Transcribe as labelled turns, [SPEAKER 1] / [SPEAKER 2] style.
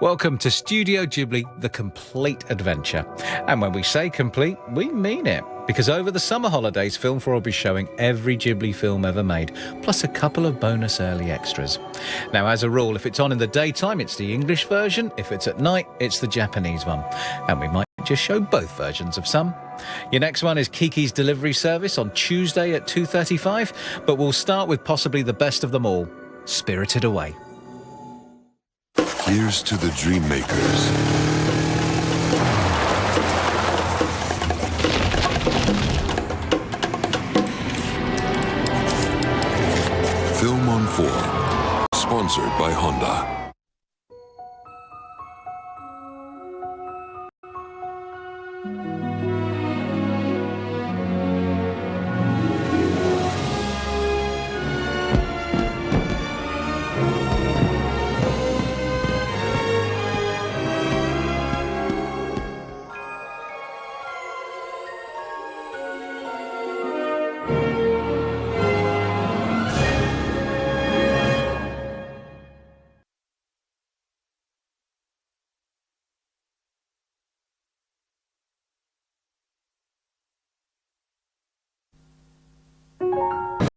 [SPEAKER 1] Welcome to Studio Ghibli, the complete adventure. And when we say complete, we mean it. Because over the summer holidays, Film 4 will be showing every Ghibli film ever made, plus a couple of bonus early extras. Now, as a rule, if it's on in the daytime, it's the English version. If it's at night, it's the Japanese one. And we might just show both versions of some. Your next one is Kiki's Delivery Service on Tuesday at 2:35, but we'll start with possibly the best of them all, Spirited Away.
[SPEAKER 2] Here's to the dream makers. Film on 4, sponsored by Honda.